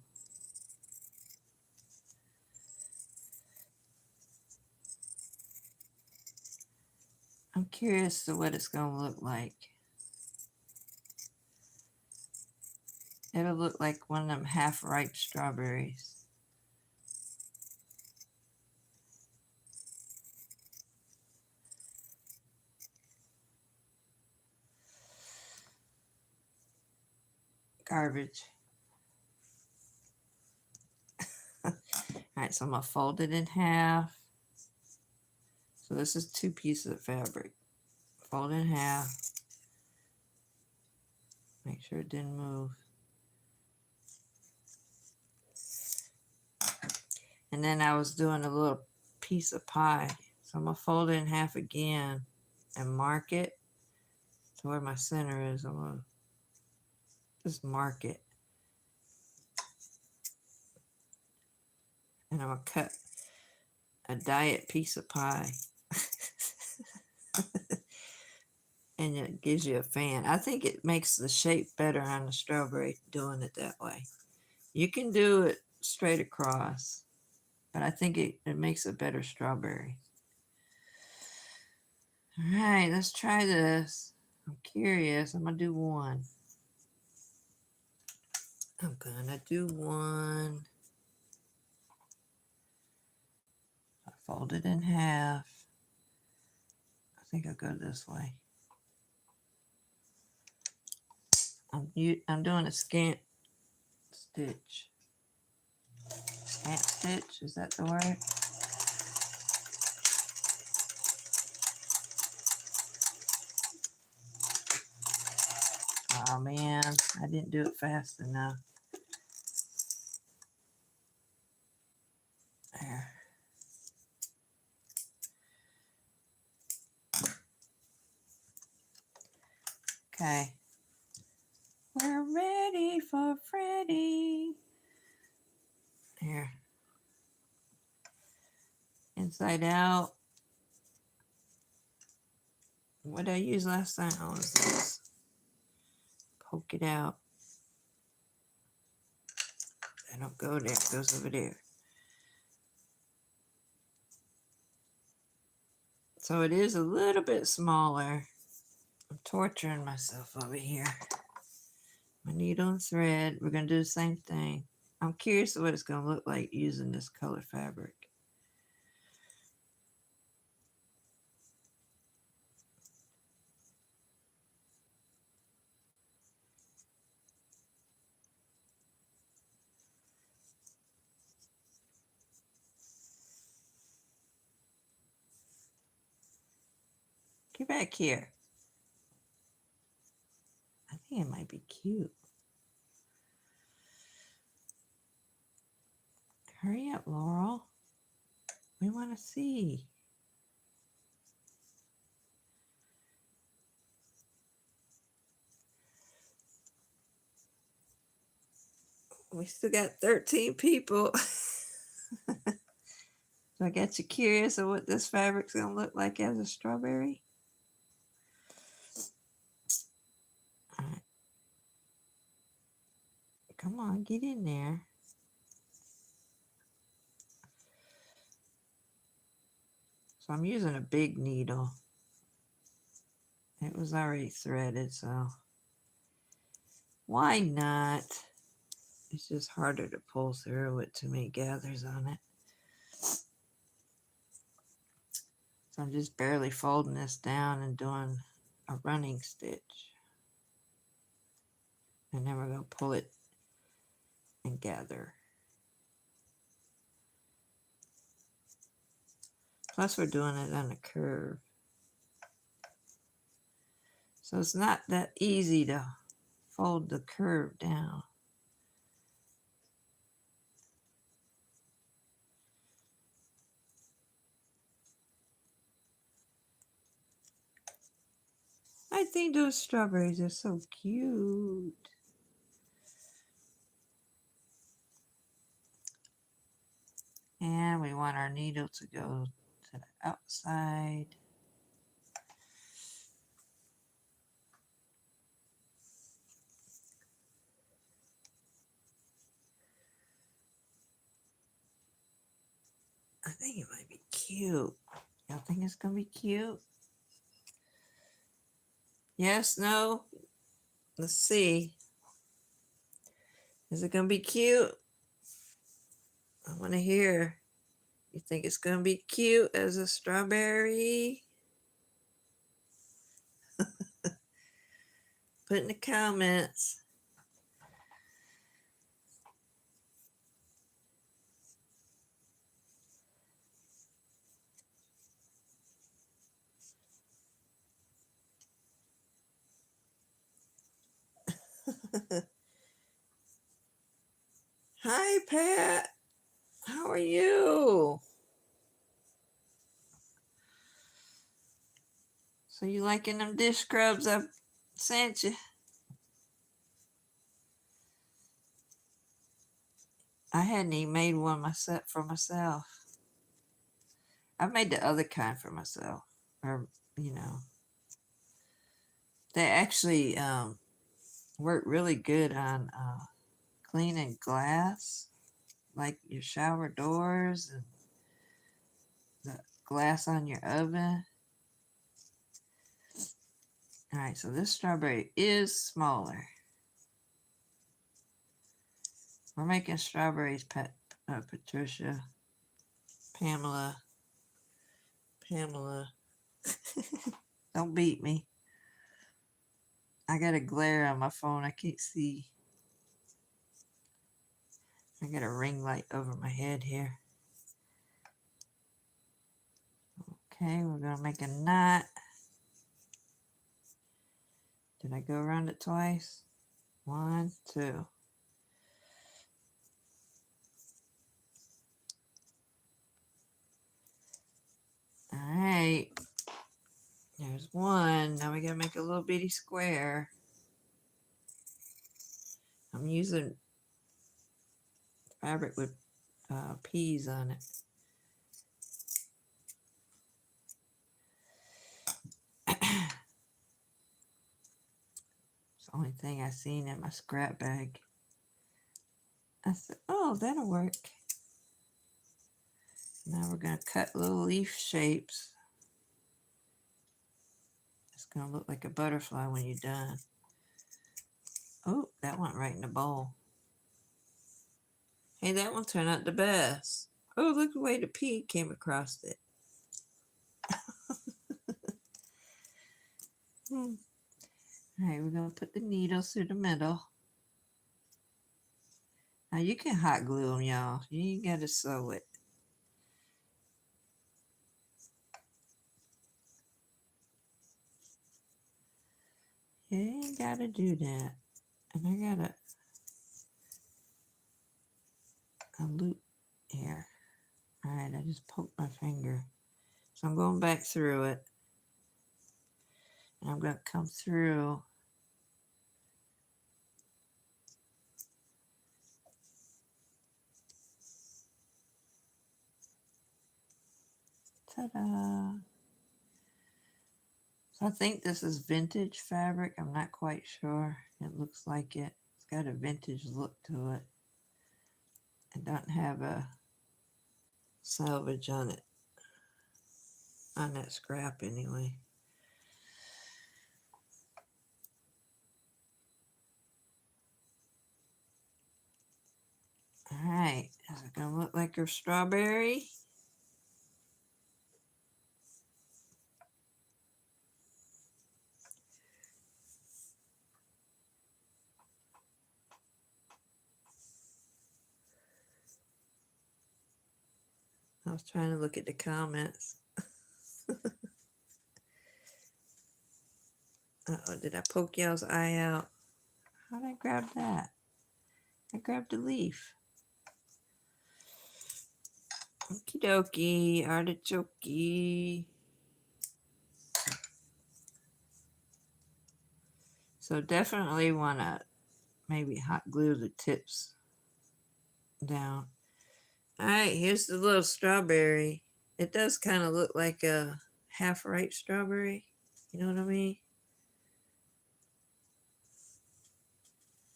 I'm curious to what it's going to look like. It'll look like one of them half-ripe strawberries. Garbage. Alright, so I'm going to fold it in half. So this is 2 pieces of fabric. Fold it in half. Make sure it didn't move. And then I was doing a little piece of pie. So I'm going to fold it in half again and mark it to where my center is. I'm going to just mark it. And I'm going to cut a diet piece of pie. And it gives you a fan. I think it makes the shape better on the strawberry doing it that way. You can do it straight across, but I think it makes a better strawberry. All right, let's try this. I'm curious. I'm going to do one. I'm going to do one. I fold it in half. I think I'll go this way. I'm doing a scant stitch. Scant stitch, is that the word? Oh man, I didn't do it fast enough. There. Okay. We're ready for Freddy. Here. Inside out. What did I use last time? Oh, was this. Poke it out. I don't go there. It goes over there. So it is a little bit smaller. I'm torturing myself over here. My needle and thread. We're going to do the same thing. I'm curious what it's going to look like using this color fabric. Get back here. I think it might be cute. Hurry up, Laurel. We want to see. We still got 13 people. So I got you curious of what this fabric's going to look like as a strawberry. All right. Come on, get in there. So I'm using a big needle. It was already threaded, so why not? It's just harder to pull through with too many gathers on it. So I'm just barely folding this down and doing a running stitch. And then we're going to pull it and gather. Plus we're doing it on a curve. So it's not that easy to fold the curve down. I think those strawberries are so cute. And we want our needle to go to the outside. I think it might be cute. Y'all think it's going to be cute? Yes, no? Let's see. Is it going to be cute? I want to hear. You think it's going to be cute as a strawberry? Put in the comments. Hi, Pat. How are are you? So you liking them dish scrubs I sent you? I hadn't even made one myself for myself. I've made the other kind for myself, or you know, they actually work really good on cleaning glass, like your shower doors and the glass on your oven. All right, so this strawberry is smaller. We're making strawberries, Patricia, Pamela. Don't beat me. I got a glare on my phone. I can't see. I got a ring light over my head here. Okay, we're going to make a knot. Did I go around it twice? 1, 2. All right. There's one. Now we got to make a little bitty square. I'm using fabric with peas on it. It's the only thing I seen in my scrap bag. I said, oh, that'll work. Now we're going to cut little leaf shapes. It's going to look like a butterfly when you're done. Oh, that went right in the bowl. Hey, that one turned out the best. Oh, look the way the pea came across it. All right, we're going to put the needles through the middle. Now you can hot glue them, y'all. You ain't got to sew it. You ain't got to do that. And I got a loop here. All right, I just poked my finger. So I'm going back through it. And I'm going to come through. Ta-da! So I think this is vintage fabric. I'm not quite sure. It looks like it. It's got a vintage look to it. It doesn't have a salvage on it. On that scrap anyway. Alright, is it going to look like a strawberry? I was trying to look at the comments. Uh-oh, did I poke y'all's eye out? How did I grab that? I grabbed a leaf. Okie dokie, artichoke. So definitely want to maybe hot glue the tips down. Alright, here's the little strawberry. It does kind of look like a half-ripe strawberry. You know what I mean?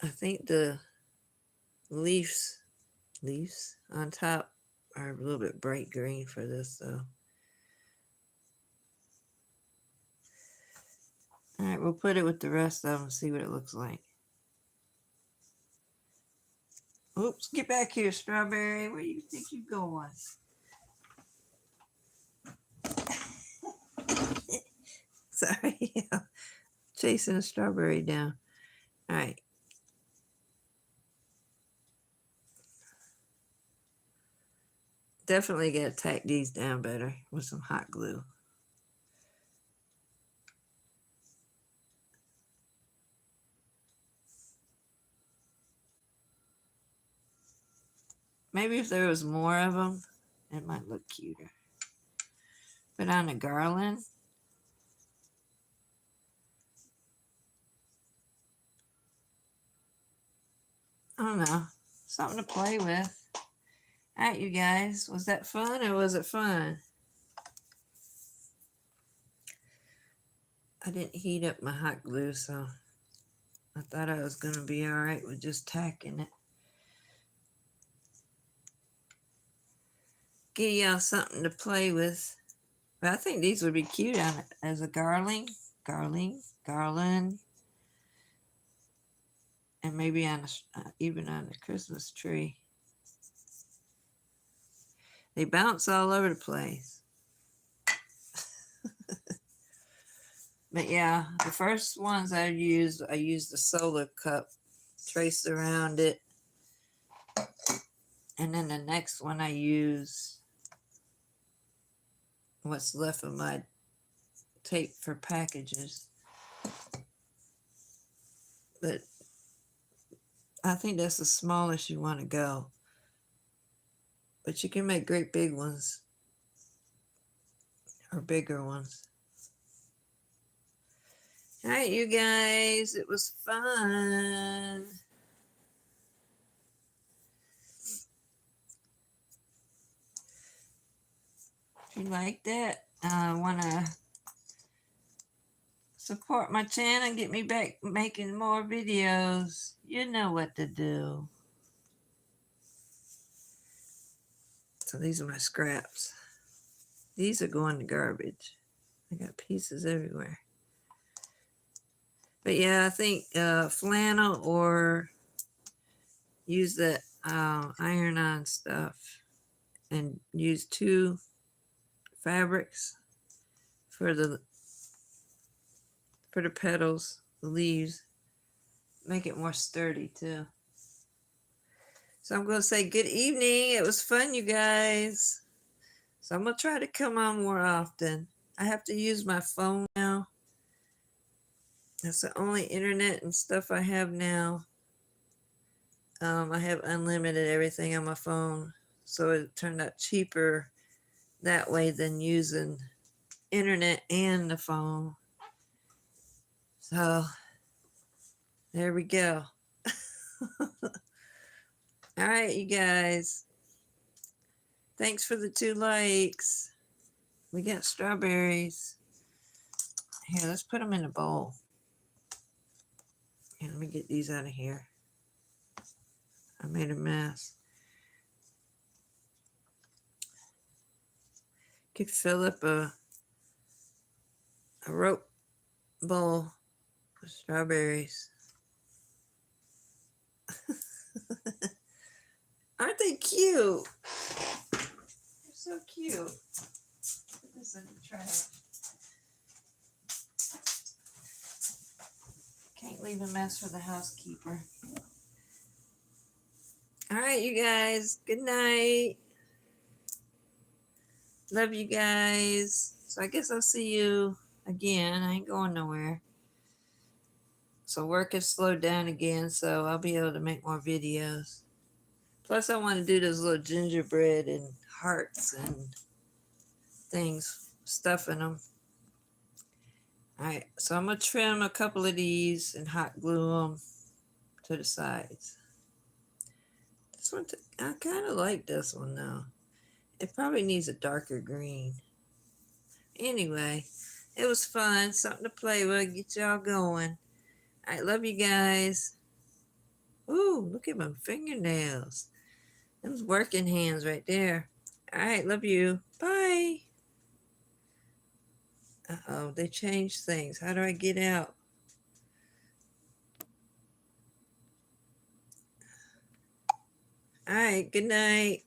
I think the leaves on top are a little bit bright green for this though. Alright, we'll put it with the rest of them and see what it looks like. Oops, get back here, strawberry. Where do you think you're going? Sorry, chasing a strawberry down. Alright. Definitely got to tack these down better with some hot glue. Maybe if there was more of them, it might look cuter. Put on a garland. I don't know. Something to play with. All right, you guys. Was that fun or was it fun? I didn't heat up my hot glue, so I thought I was going to be all right with just tacking it. Give y'all something to play with. But I think these would be cute on it as a garland, and maybe on even on a Christmas tree. They bounce all over the place. But yeah, the first ones I used the solar cup, traced around it. And then the next one I use what's left of my tape for packages. But I think that's the smallest you want to go. But you can make great big ones or bigger ones. All right, you guys, it was fun. If you like that, I want to support my channel and get me back making more videos. You know what to do. So these are my scraps. These are going to garbage. I got pieces everywhere. But yeah, I think flannel or use that iron-on stuff and use 2 fabrics for the petals, the leaves. Make it more sturdy too. So I'm going to say good evening. It was fun, you guys. So I'm going to try to come on more often. I have to use my phone now. That's the only internet and stuff I have now. I have unlimited everything on my phone. So it turned out cheaper that way than using internet and the phone. So there we go. All right, you guys. Thanks for the 2 likes. We got strawberries. Here, let's put them in a bowl. Here, let me get these out of here. I made a mess. Could fill up a rope bowl with strawberries. Aren't they cute? They're so cute. Put this in the trash. Can't leave a mess for the housekeeper. All right, you guys. Good night. Love you guys. So I guess I'll see you again. I ain't going nowhere. So work has slowed down again, so I'll be able to make more videos. Plus, I want to do those little gingerbread and hearts and things, stuff in them. All right, so I'm going to trim a couple of these and hot glue them to the sides. This one, I kind of like this one though. It probably needs a darker green. Anyway, it was fun. Something to play with. Get y'all going. I love you guys. Ooh, look at my fingernails. Those working hands right there. All right, love you. Bye. Uh-oh, they changed things. How do I get out? All right, good night.